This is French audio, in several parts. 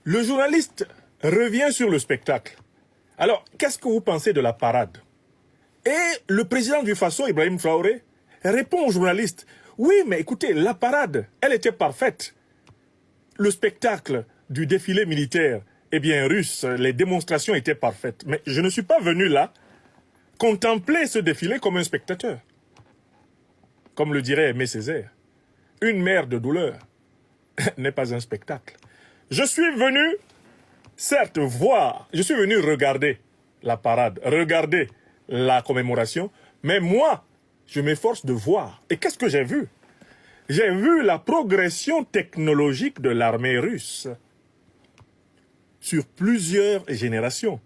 Le journaliste revient sur le spectacle. Alors, qu'est-ce que vous pensez de la parade? Et le président du Faso, Ibrahim Traoré, répond aux journalistes, oui, mais écoutez, la parade, elle était parfaite. Le spectacle du défilé militaire, eh bien, russe, les démonstrations étaient parfaites. Mais je ne suis pas venu là contempler ce défilé comme un spectateur. Comme le dirait Aimé Césaire, une mer de douleur n'est pas un spectacle. Je suis venu, certes, voir, je suis venu regarder la parade, regarder la commémoration, mais moi, je m'efforce de voir. Et qu'est-ce que j'ai vu? J'ai vu la progression technologique de l'armée russe sur plusieurs générations.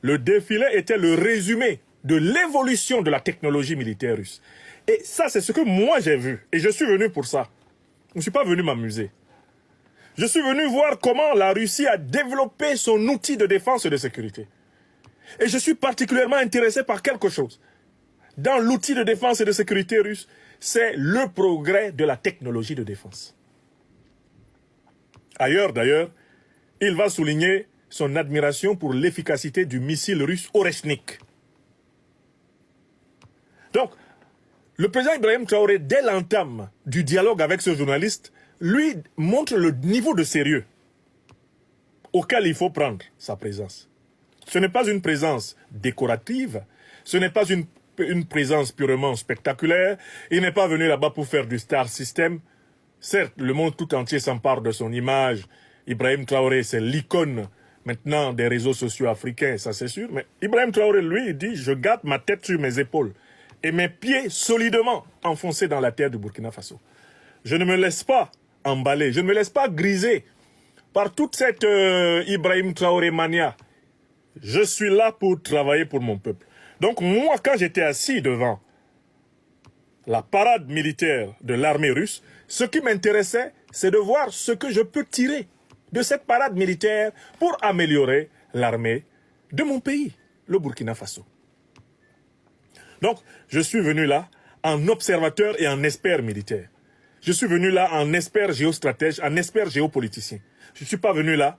Le défilé était le résumé de l'évolution de la technologie militaire russe. Et ça, c'est ce que moi j'ai vu. Et je suis venu pour ça. Je ne suis pas venu m'amuser. Je suis venu voir comment la Russie a développé son outil de défense et de sécurité. Et je suis particulièrement intéressé par quelque chose. Dans l'outil de défense et de sécurité russe, c'est le progrès de la technologie de défense. Ailleurs, d'ailleurs, il va souligner son admiration pour l'efficacité du missile russe Oreshnik. Donc, le président Ibrahim Traoré, dès l'entame du dialogue avec ce journaliste, lui montre le niveau de sérieux auquel il faut prendre sa présence. Ce n'est pas une présence décorative, ce n'est pas une présence purement spectaculaire. Il n'est pas venu là-bas pour faire du star system. Certes, le monde tout entier s'empare de son image. Ibrahim Traoré, c'est l'icône maintenant des réseaux sociaux africains, ça c'est sûr. Mais Ibrahim Traoré, lui, il dit, je garde ma tête sur mes épaules et mes pieds solidement enfoncés dans la terre du Burkina Faso. Je ne me laisse pas emballer, je ne me laisse pas griser par toute cette Ibrahim Traoré mania. Je suis là pour travailler pour mon peuple. Donc moi, quand j'étais assis devant la parade militaire de l'armée russe, ce qui m'intéressait, c'est de voir ce que je peux tirer de cette parade militaire pour améliorer l'armée de mon pays, le Burkina Faso. Donc, je suis venu là en observateur et en expert militaire. Je suis venu là en expert géostratège, en expert géopoliticien. Je ne suis pas venu là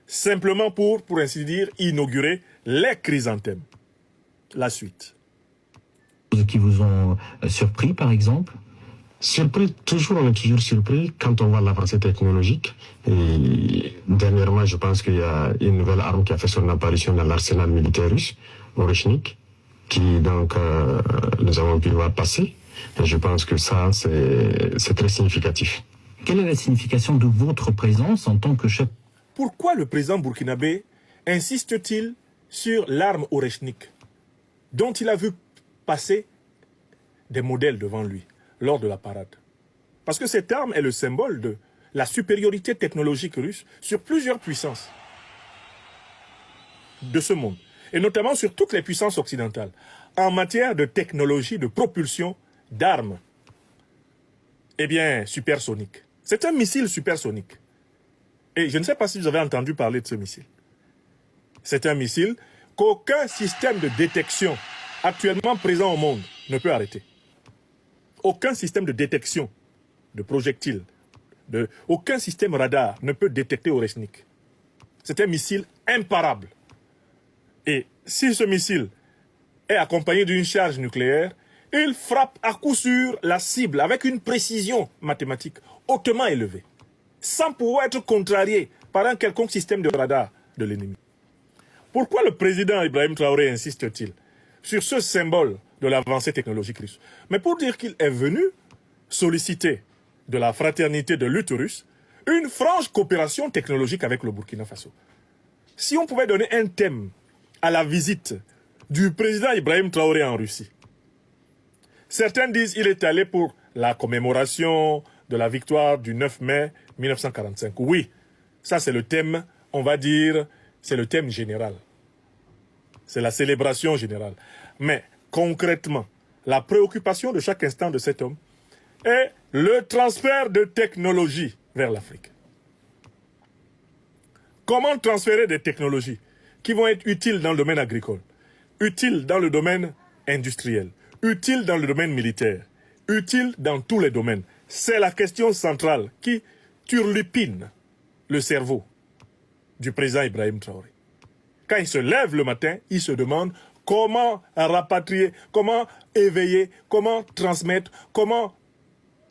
simplement pour ainsi dire, inaugurer les chrysanthèmes. La suite. Qui vous ont surpris, par exemple? Surpris, on est toujours surpris quand on voit l'avancée technologique. Et dernièrement, je pense qu'il y a une nouvelle arme qui a fait son apparition dans l'arsenal militaire russe, Oreshnik, qui donc nous avons pu voir passer. Et je pense que ça, c'est très significatif. Quelle est la signification de votre présence en tant que chef? Pourquoi le président burkinabé insiste-t-il sur l'arme Oreshnik, dont il a vu passer des modèles devant lui lors de la parade? Parce que cette arme est le symbole de la supériorité technologique russe sur plusieurs puissances de ce monde, et notamment sur toutes les puissances occidentales, en matière de technologie de propulsion d'armes, eh bien, supersoniques. C'est un missile supersonique. Et je ne sais pas si vous avez entendu parler de ce missile. C'est un missile qu'aucun système de détection actuellement présent au monde ne peut arrêter. Aucun système de détection de projectiles, aucun système radar ne peut détecter Oreshnik. C'est un missile imparable. Et si ce missile est accompagné d'une charge nucléaire, il frappe à coup sûr la cible avec une précision mathématique hautement élevée, sans pouvoir être contrarié par un quelconque système de radar de l'ennemi. Pourquoi le président Ibrahim Traoré insiste-t-il sur ce symbole de l'avancée technologique russe? Mais pour dire qu'il est venu solliciter de la fraternité de lutte russe une franche coopération technologique avec le Burkina Faso. Si on pouvait donner un thème à la visite du président Ibrahim Traoré en Russie, certains disent qu'il est allé pour la commémoration de la victoire du 9 mai 1945. Oui, ça c'est le thème, on va dire, c'est le thème général. C'est la célébration générale. Mais concrètement, la préoccupation de chaque instant de cet homme est le transfert de technologie vers l'Afrique. Comment transférer des technologies qui vont être utiles dans le domaine agricole, utiles dans le domaine industriel, utiles dans le domaine militaire, utiles dans tous les domaines? C'est la question centrale qui turlupine le cerveau du président Ibrahim Traoré. Quand il se lève le matin, il se demande comment rapatrier, comment éveiller, comment transmettre, comment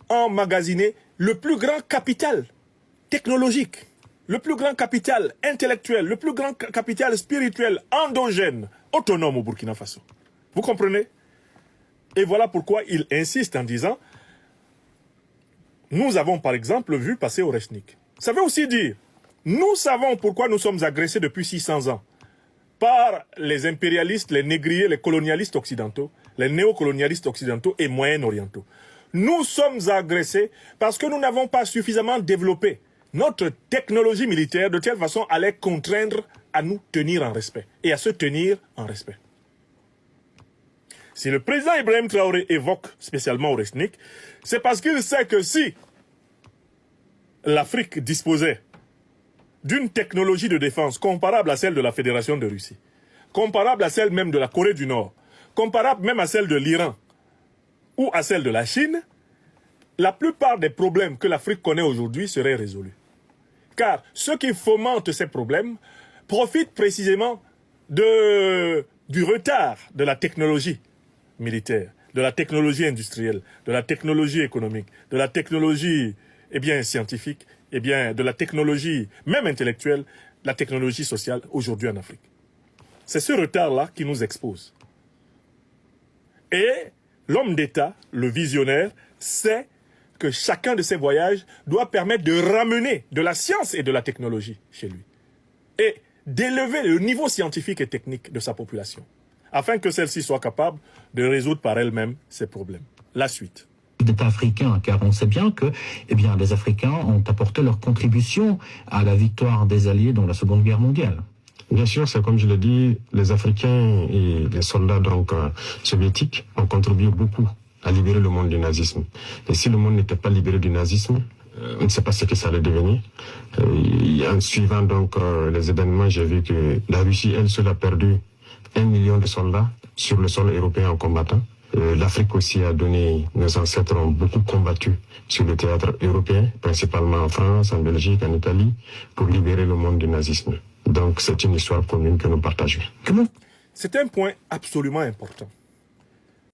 emmagasiner le plus grand capital technologique, le plus grand capital intellectuel, le plus grand capital spirituel, endogène, autonome au Burkina Faso. Vous comprenez? Et voilà pourquoi il insiste en disant, nous avons par exemple vu passer Oreshnik. Ça veut aussi dire, nous savons pourquoi nous sommes agressés depuis 600 ans par les impérialistes, les négriers, les colonialistes occidentaux, les néocolonialistes occidentaux et moyen-orientaux. Nous sommes agressés parce que nous n'avons pas suffisamment développé notre technologie militaire de telle façon à les contraindre à nous tenir en respect et à se tenir en respect. Si le président Ibrahim Traoré évoque spécialement Oreshnik, c'est parce qu'il sait que si l'Afrique disposait d'une technologie de défense comparable à celle de la Fédération de Russie, comparable à celle même de la Corée du Nord, comparable même à celle de l'Iran ou à celle de la Chine, la plupart des problèmes que l'Afrique connaît aujourd'hui seraient résolus. Car ceux qui fomentent ces problèmes profitent précisément du retard de la technologie militaire, de la technologie industrielle, de la technologie économique, de la technologie scientifique, de la technologie même intellectuelle, la technologie sociale aujourd'hui en Afrique. C'est ce retard-là qui nous expose. Et l'homme d'État, le visionnaire, sait que chacun de ces voyages doit permettre de ramener de la science et de la technologie chez lui. Et d'élever le niveau scientifique et technique de sa population, afin que celle-ci soit capable de résoudre par elle-même ses problèmes. La suite. D'État africain, car on sait bien que les Africains ont apporté leur contribution à la victoire des Alliés dans la Seconde Guerre mondiale. Bien sûr, c'est comme je l'ai dit, les Africains et les soldats soviétiques ont contribué beaucoup à libérer le monde du nazisme. Et si le monde n'était pas libéré du nazisme, on ne sait pas ce que ça allait devenir. En suivant les événements, j'ai vu que la Russie, elle seule, a perdu 1 million de soldats sur le sol européen en combattant. L'Afrique aussi a donné, nos ancêtres ont beaucoup combattu sur le théâtre européen, principalement en France, en Belgique, en Italie, pour libérer le monde du nazisme. Donc c'est une histoire commune que nous partageons. C'est un point absolument important.